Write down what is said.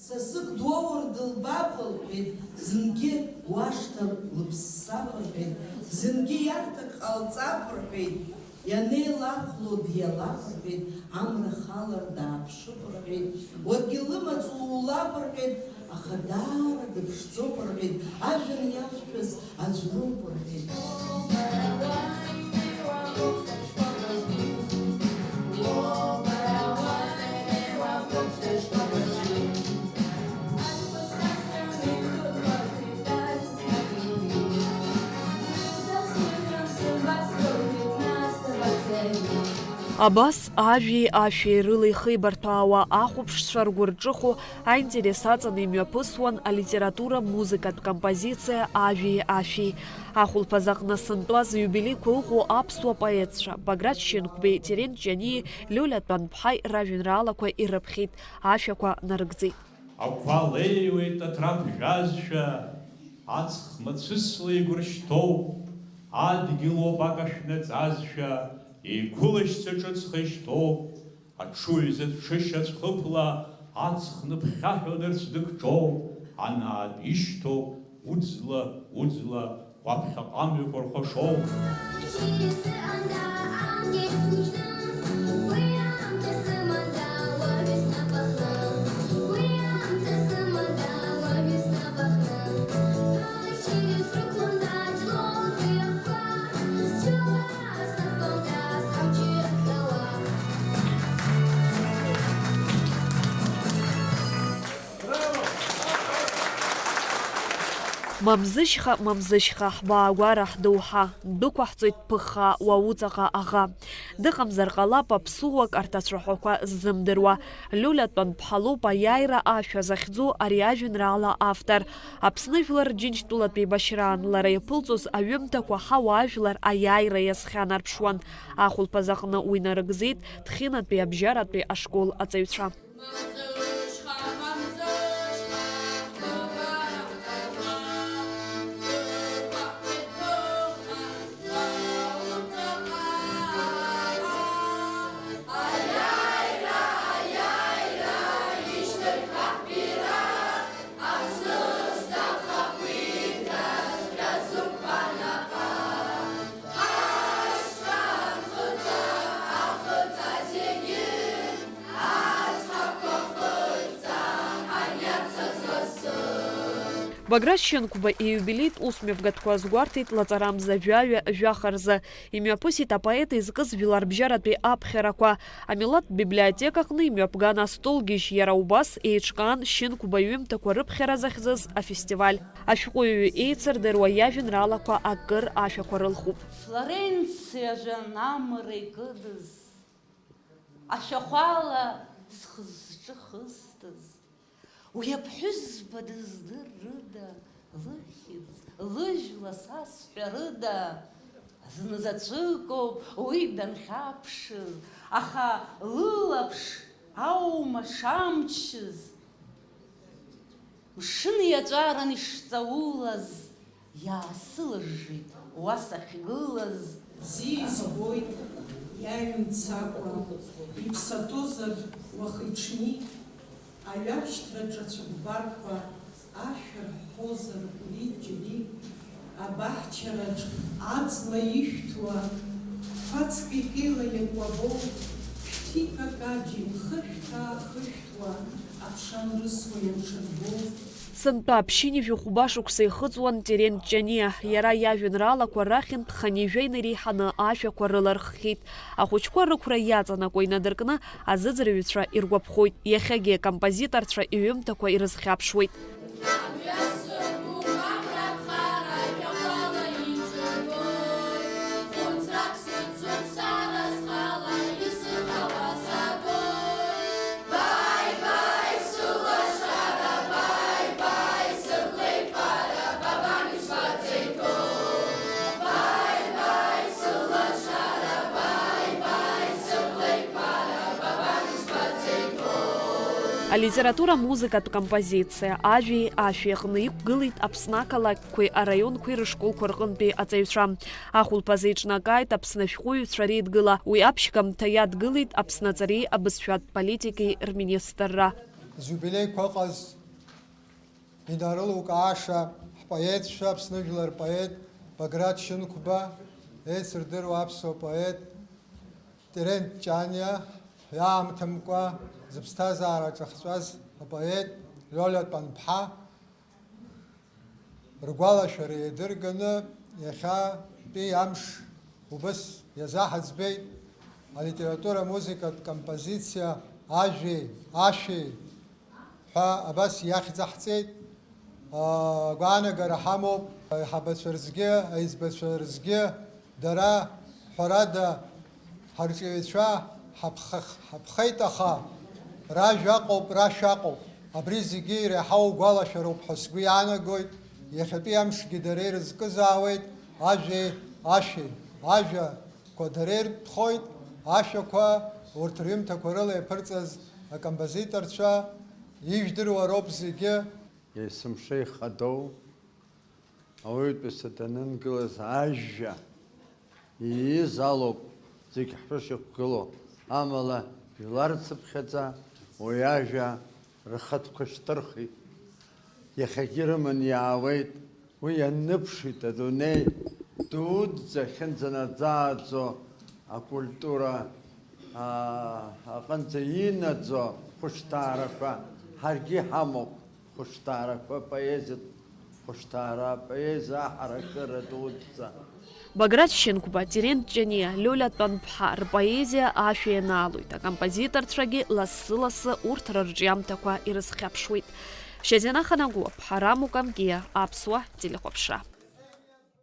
Сасык дуаур дылбапылҳәеит, зынгьы уашҭар лыԥссап рҳәеит, зынгьы иарҭак ҟалҵап рҳәеит, ианеилахәло диалап рҳәеит, амра халар дааԥшып рҳәеит, уаргьы лымаҵ улулап рҳәеит, аха даара дыԥшӡоуп рҳәеит, ажәҩан иақәшәаз аӡәроуп рҳәеит. Абас ажәи ашәеи рыла ихы еибарҭәаауа ахәаԥшцәа ргәы рҿыхо аинтерес аҵаны имҩаԥысуан алитература музыкатә композициа ажәи ашәи. Ахәылԥаз аҟны сынтәаз юбилеиқәа ыҟоу аԥсуа поетцәа Баграт Шьынқәбеи, Терент Ҷаниеи, Лиолиа Тәанԥҳаи ражәеинраалақәа ирыԥхьеит, ашәақәа нарыгӡеит. Ақәа леиуеит аҭра ԥжәазшәа, аҵх мацәысла игәыршьҭоуп, адгьыл уабак ашәнаҵазшәа, еиқәылашьца ҿыцха ишьҭоуп, аҽуҩыза дшышьац хыԥла, аҵх ныԥхьаҳәа дыкҿоуп, анаатә ишьҭоуп, уӡла, уаԥхьаҟа амҩақәа рхәашоуп. Мамзышьха, ҳбаагәара ҳдоуҳа, дәықәаҳҵоит ԥыхха уауҵаҟа аӷа. Дыҟамзар ҟалап аԥсуак арҭ ацәаҳәақәа ззымдыруа. Лиолиа Тәанԥҳа лоуп аиааира ашәа захьӡу ари ажәеинраала автор. Аԥсны жәлар Џьынџьтәылатәи еибашьраан, лара иаԥылҵоз аҩымҭақәа ҳауаажәлар аиааира иазхьанарԥшуан. Ахәылԥаз аҟны уи нарыгӡеит Ҭхинатәи абжьаратәи ашкол аҵаҩцәа. Баграт Шьынқәба июбилеит усмҩаԥгатәқәа азгәарҭеит лаҵарамза жәаҩа рзы. Имҩаԥысит апоет изкыз жәларбжьаратәи аԥхьарақәа. Амилаҭтә библиотека аҟны имҩаԥган астолгьежь, иара убас еиҿкаан Шьынқәба иҩымҭақәа рыԥхьара захьӡыз афестиваль. Ашәҟәыҩҩы еицырдыруа иажәеинраалақәа акыр ашәақәа рылхуп. Флоренциажәан амра икыдыз, ашәахәала схы-сҿы хыстыз, уи аԥҳәызба дыздыррыда, лыхьӡ, лыжәла сасҳәарыда, зны заҵәыкоуп уи данхьаԥшыз, аха лылаԥш аума шамчыз. Мшын иаҵәаран ишҵаулаз, иаасылыжжит уа сахьгылаз. Бзиа избоит, иаҩымцакәа, иԥсатозар уахи-ҽни, аҩаршьҭраҿы ацәыкәбарқәа ашәа рҳәозар уи-џьари, абаҳчараҿ аҵла ишәҭуа, фацк икеила иакәабоу, шәҭик акаџь инхышәҭаа-хышәҭуа, аԥшан рысуа ианҽырбоу. Сынтәа аԥшьынижә хәба-шықәса ихыҵуан Терент Ҷаниа. Иара иажәеинраалақәа рахьынтә ханижәа инареиҳаны ашәақәа рыларххьеит. Ахәыҷқәа рықәра иаҵанакуа инадыркны азыӡырҩцәа иргәаԥхоит. Иахьагьы акомпозиторцәа иҩымҭақәа ирызхьаԥшуеит. Алитература музыкатә композициа ажәи ашәи аҟны иқәгылеит Аԥсны ақалақьқәеи араионқәеи рышколқәа рҟынтәи аҵаҩцәа. Ахәылԥаз еиҿнакааит Аԥсны ашәҟәыҩҩцәа реидгыла. Уи аԥшьгамҭа иадгылеит Аԥсны аҵареи абызшәатә политикеи рминистрра. зюбилей кваказ Минарылук Аша, поэт Шапснуглер, поэт Баграт Шинкуба, Эсердер Вапсо, поэт Терен Чаня, Ям Тамква, Запстазара Чахсваз, поэт Лёлят Панпха, Ругвала Шари Дыргана, Яха, Пи Амш, Убас, Язахацбей, а литература, музыка, композиция, Ажи, Аши, Абас Яхзахцет, Гана Гарахамов, Хабасверзге, Айзбасверзге, Дара, Харада, Харчевича, Хабхайтаха, Ражаков, Рашаков, Абризиги, Рахау Галашаров, Хасгуяна Гойт, Яхапиамш Гидарер Зказавит, Ажи, Аши, Ажа, Квадарер Тхойт, Аша Ква, Уртрим Такуреле Перцаз, а композиторша, Иждеру Робзиге, Есым шейх Адоу, ауаҩытәыҩса данынгылаз ажәа иизалоуп зегь ҳшышьақәгыло, амала иларцыԥхьаӡа уи ажәа рхатәқәа шьҭырхит. Иахьагьы рыман иаауеит, уи ианыԥшит адунеи дуӡӡа хьынӡанаӡааӡо акультура аҟынӡа инаӡо хәышҭаарақәа ҳаргьы ҳамоуп. Хәышҭаарақәа поезиатә хәышҭаара, поезиа аҳаракыра дуӡӡа. Баграт Шинкуба, Терен Чаниа, Лёля Тпанԥҳа рпоезиа ашәа ианаалоит, акомпозиторцәагьы лассы-лассы урҭ рырҿиамҭақәа ирызхьаԥшуеит. Шьазина Ханагәыԥ, Ҳарам Укамкиа, Аԥсуа телехәаԥшра.